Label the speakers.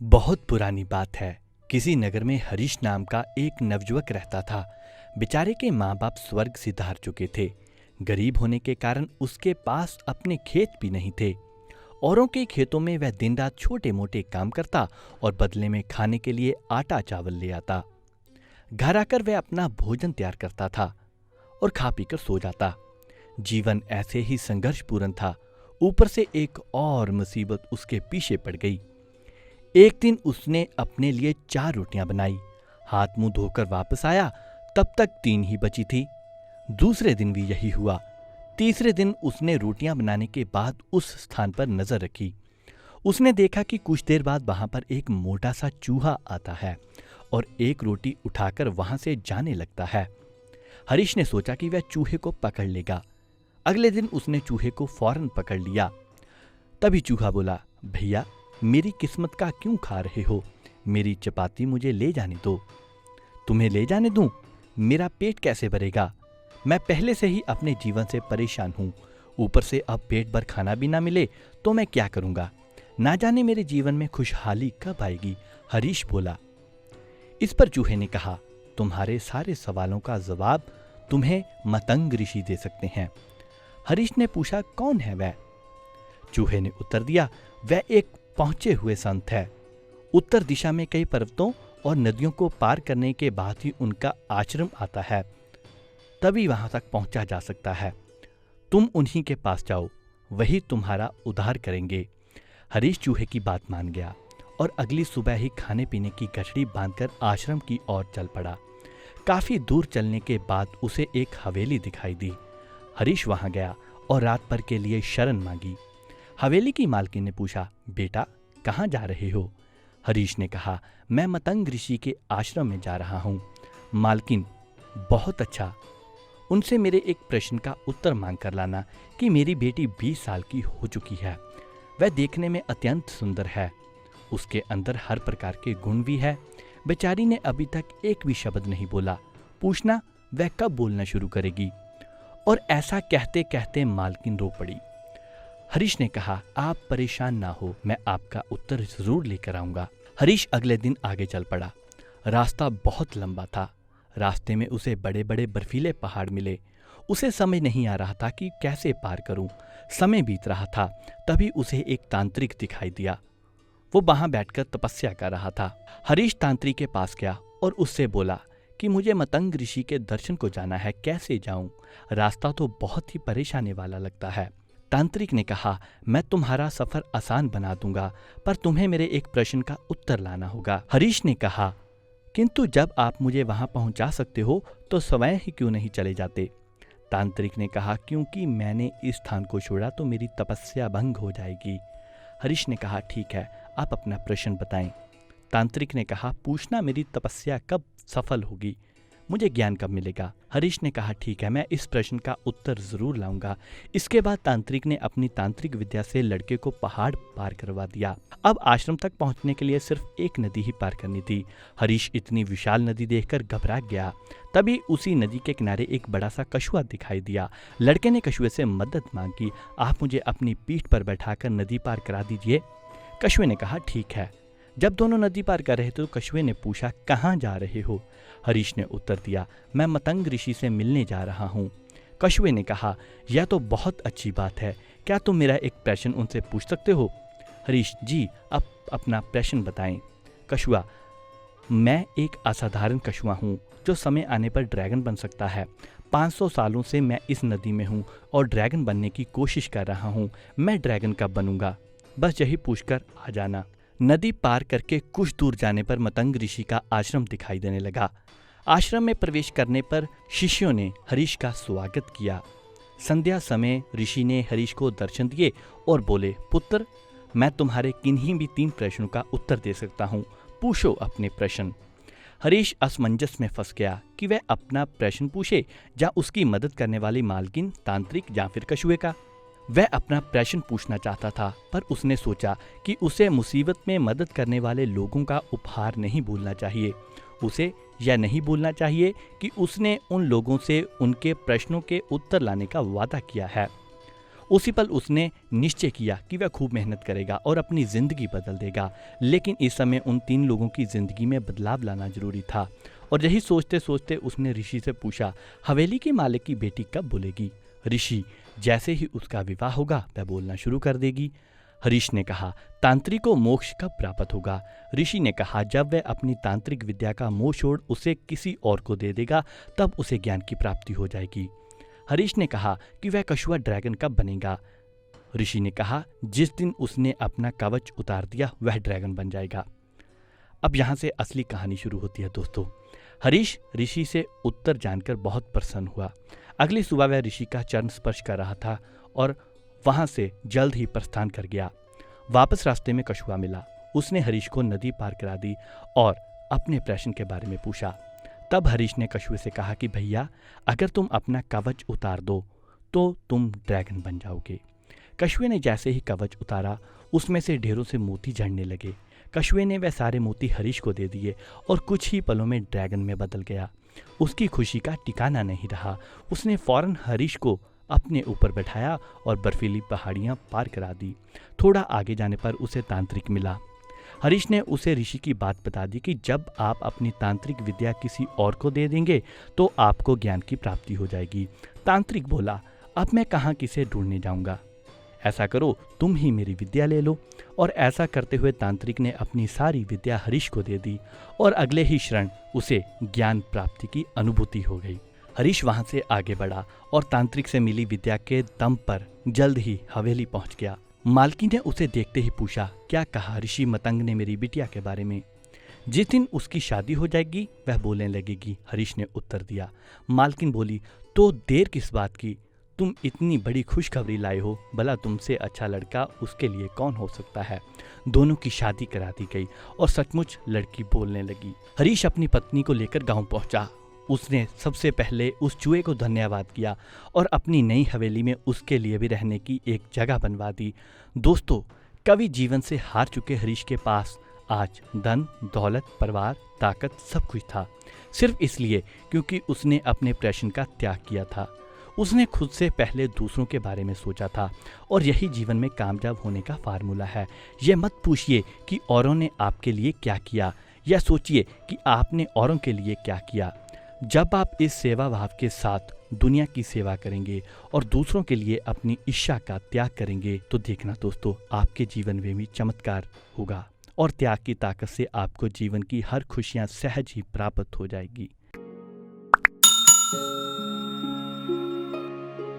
Speaker 1: बहुत पुरानी बात है। किसी नगर में हरीश नाम का एक नवयुवक रहता था। बेचारे के माँ बाप स्वर्ग सिधार चुके थे। गरीब होने के कारण उसके पास अपने खेत भी नहीं थे। औरों के खेतों में वह दिन रात छोटे मोटे काम करता और बदले में खाने के लिए आटा चावल ले आता। घर आकर वह अपना भोजन तैयार करता था और खा पीकर सो जाता। जीवन ऐसे ही संघर्षपूर्ण था। ऊपर से एक और मुसीबत उसके पीछे पड़ गई। एक दिन उसने अपने लिए 4 रोटियां बनाई। हाथ मुंह धोकर वापस आया, तब तक 3 ही बची थी। दूसरे दिन भी यही हुआ। तीसरे दिन उसने रोटियां बनाने के बाद उस स्थान पर नजर रखी। उसने देखा कि कुछ देर बाद वहां पर एक मोटा सा चूहा आता है और एक रोटी उठाकर वहां से जाने लगता है। हरीश ने सोचा कि वह चूहे को पकड़ लेगा। अगले दिन उसने चूहे को फौरन पकड़ लिया। तभी चूहा बोला, भैया, मेरी किस्मत का क्यों खा रहे हो? मेरी चपाती मुझे ले जाने दो। तुम्हें ले जाने दूं? मेरा पेट कैसे भरेगा? मैं पहले से ही अपने जीवन से परेशान हूं। ऊपर से अब पेट भर खाना भी ना मिले तो मैं क्या करूंगा? ना जाने मेरे जीवन में खुशहाली कब आएगी? हरीश बोला। इस पर चूहे ने कहा, तुम्हारे सारे सवालों का जवाब तुम्हें मतंग ऋषि दे सकते हैं। हरीश ने पूछा, कौन है वह? चूहे ने उत्तर दिया, वह एक पहुंचे हुए संत है। उत्तर दिशा में कई पर्वतों और नदियों को पार करने के बाद ही उनका आश्रम आता है, तभी वहां तक पहुंचा जा सकता है। तुम उन्हीं के पास जाओ, वही तुम्हारा उद्धार करेंगे। हरीश चूहे की बात मान गया और अगली सुबह ही खाने पीने की गठड़ी बांधकर आश्रम की ओर चल पड़ा। काफी दूर चलने के बाद उसे एक हवेली दिखाई दी। हरीश वहां गया और रात भर के लिए शरण मांगी। हवेली की मालकिन ने पूछा, बेटा, कहाँ जा रहे हो? हरीश ने कहा, मैं मतंग ऋषि के आश्रम में जा रहा हूँ। मालकिन, बहुत अच्छा। उनसे मेरे एक प्रश्न का उत्तर मांग कर लाना कि मेरी बेटी 20 साल की हो चुकी है। वह देखने में अत्यंत सुंदर है। उसके अंदर हर प्रकार के गुण भी है। बेचारी ने अभी तक एक भी शब्द नहीं बोला। पूछना वह कब बोलना शुरू करेगी? और ऐसा कहते कहते मालकिन रो पड़ी। हरीश ने कहा, आप परेशान ना हो, मैं आपका उत्तर जरूर लेकर आऊंगा। हरीश अगले दिन आगे चल पड़ा। रास्ता बहुत लंबा था। रास्ते में उसे बड़े बड़े बर्फीले पहाड़ मिले। उसे समझ नहीं आ रहा था कि कैसे पार करूं। समय बीत रहा था, तभी उसे एक तांत्रिक दिखाई दिया। वो वहां बैठकर तपस्या कर रहा था। हरीश तांत्रिक के पास गया और उससे बोला कि मुझे मतंग ऋषि के दर्शन को जाना है, कैसे जाऊं? रास्ता तो बहुत ही परेशानी वाला लगता है। तांत्रिक ने कहा, मैं तुम्हारा सफर आसान बना दूंगा, पर तुम्हें मेरे एक प्रश्न का उत्तर लाना होगा। हरीश ने कहा, किंतु जब आप मुझे वहां पहुंचा सकते हो तो स्वयं ही क्यों नहीं चले जाते? तांत्रिक ने कहा, क्योंकि मैंने इस स्थान को छोड़ा तो मेरी तपस्या भंग हो जाएगी। हरीश ने कहा, ठीक है, आप अपना प्रश्न बताएं। तांत्रिक ने कहा, पूछना मेरी तपस्या कब सफल होगी, मुझे ज्ञान कब मिलेगा? हरीश ने कहा, ठीक है, मैं इस प्रश्न का उत्तर जरूर लाऊंगा। इसके बाद तांत्रिक ने अपनी तांत्रिक विद्या से लड़के को पहाड़ पार करवा दिया। अब आश्रम तक पहुंचने के लिए सिर्फ एक नदी ही पार करनी थी। हरीश इतनी विशाल नदी देखकर घबरा गया। तभी उसी नदी के किनारे एक बड़ा सा कछुआ दिखाई दिया। लड़के ने कछुए से मदद मांगी। आप मुझे अपनी पीठ पर बैठाकर नदी पार करा दीजिए। कछुए ने कहा, ठीक है। जब दोनों नदी पार कर रहे थे तो कछुए ने पूछा, कहाँ जा रहे हो? हरीश ने उत्तर दिया, मैं मतंग ऋषि से मिलने जा रहा हूँ। कछुए ने कहा, यह तो बहुत अच्छी बात है, क्या तुम मेरा एक प्रश्न उनसे पूछ सकते हो? हरीश, जी, अब अपना प्रश्न बताएं। कछुआ, मैं एक असाधारण कछुआ हूँ जो समय आने पर ड्रैगन बन सकता है। 500 सालों से मैं इस नदी में हूँ और ड्रैगन बनने की कोशिश कर रहा हूँ। मैं ड्रैगन कब बनूंगा? बस यही पूछकर आ जाना। नदी पार करके कुछ दूर जाने पर मतंग ऋषि का आश्रम दिखाई देने लगा। आश्रम में प्रवेश करने पर शिष्यों ने हरीश का स्वागत किया। संध्या समय ऋषि ने हरीश को दर्शन दिए और बोले, पुत्र, मैं तुम्हारे किन्हीं भी 3 प्रश्नों का उत्तर दे सकता हूँ, पूछो अपने प्रश्न। हरीश असमंजस में फंस गया कि वह अपना प्रश्न पूछे या उसकी मदद करने वाली मालकिन, तांत्रिक या फिर कछुए का। वह अपना प्रश्न पूछना चाहता था, पर उसने सोचा कि उसे मुसीबत में मदद करने वाले लोगों का उपहार नहीं भूलना चाहिए। उसे यह नहीं भूलना चाहिए कि उसने उन लोगों से उनके प्रश्नों के उत्तर लाने का वादा किया है। उसी पल उसने निश्चय किया कि वह खूब मेहनत करेगा और अपनी जिंदगी बदल देगा। लेकिन इस समय उन 3 लोगों की जिंदगी में बदलाव लाना जरूरी था। और यही सोचते सोचते उसने ऋषि से पूछा, हवेली के मालिक की बेटी कब बोलेगी? ऋषि, जैसे ही उसका विवाह होगा वह बोलना शुरू कर देगी। हरीश ने कहा, तांत्रिक को मोक्ष कब प्राप्त होगा? ऋषि ने कहा, जब वह अपनी तांत्रिक विद्या का मोह छोड़ उसे किसी और को दे देगा तब उसे ज्ञान की प्राप्ति हो जाएगी। हरीश ने कहा कि वह कछुआ ड्रैगन कब बनेगा? ऋषि ने कहा, जिस दिन उसने अपना कवच उतार दिया वह ड्रैगन बन जाएगा। अब यहाँ से असली कहानी शुरू होती है दोस्तों। हरीश ऋषि से उत्तर जानकर बहुत प्रसन्न हुआ। अगली सुबह वह ऋषि का चरण स्पर्श कर रहा था और वहां से जल्द ही प्रस्थान कर गया। वापस रास्ते में कछुआ मिला। उसने हरीश को नदी पार करा दी और अपने प्रश्न के बारे में पूछा। तब हरीश ने कछुए से कहा कि भैया, अगर तुम अपना कवच उतार दो तो तुम ड्रैगन बन जाओगे। कछुए ने जैसे ही कवच उतारा उसमें से ढेरों से मोती झड़ने लगे। कछुए ने वह सारे मोती हरीश को दे दिए और कुछ ही पलों में ड्रैगन में बदल गया। उसकी खुशी का ठिकाना नहीं रहा। उसने फौरन हरीश को अपने ऊपर बैठाया और बर्फीली पहाड़ियां पार करा दी। थोड़ा आगे जाने पर उसे तांत्रिक मिला। हरीश ने उसे ऋषि की बात बता दी कि जब आप अपनी तांत्रिक विद्या किसी और को दे देंगे तो आपको ज्ञान की प्राप्ति हो जाएगी। तांत्रिक बोला, अब मैं कहाँ किसे ढूंढने जाऊंगा? ऐसा करो, तुम ही मेरी विद्या ले लो। और ऐसा करते हुए तांत्रिक ने अपनी सारी विद्या हरीश को दे दी और अगले ही क्षण उसे ज्ञान प्राप्ति की अनुभूति हो गई। हरीश वहां से आगे बढ़ा और तांत्रिक से मिली विद्या के दम पर जल्द ही हवेली पहुंच गया। मालकिन ने उसे देखते ही पूछा, क्या कहा ऋषि मतंग ने मेरी बिटिया के बारे में? जिस दिन उसकी शादी हो जाएगी वह बोलने लगेगी, हरीश ने उत्तर दिया। मालकिन बोली, तो देर किस बात की? तुम इतनी बड़ी खुशखबरी लाए हो, भला तुमसे अच्छा लड़का उसके लिए कौन हो सकता है? दोनों की शादी करा दी गई और सचमुच लड़की बोलने लगी। हरीश अपनी पत्नी को लेकर गांव पहुंचा। उसने सबसे पहले उस चूहे को धन्यवाद किया और अपनी नई हवेली में उसके लिए भी रहने की एक जगह बनवा दी। दोस्तों, कवि जीवन से हार चुके हरीश के पास आज धन, दौलत, परिवार, ताकत सब कुछ था, सिर्फ इसलिए क्योंकि उसने अपने प्रश्न का त्याग किया था। उसने खुद से पहले दूसरों के बारे में सोचा था और यही जीवन में कामयाब होने का फार्मूला है। यह मत पूछिए कि औरों ने आपके लिए क्या किया, यह सोचिए कि आपने औरों के लिए क्या किया। जब आप इस सेवा भाव के साथ दुनिया की सेवा करेंगे और दूसरों के लिए अपनी इच्छा का त्याग करेंगे तो देखना दोस्तों, आपके जीवन में भी चमत्कार होगा और त्याग की ताकत से आपको जीवन की हर खुशियां सहज ही प्राप्त हो जाएगी।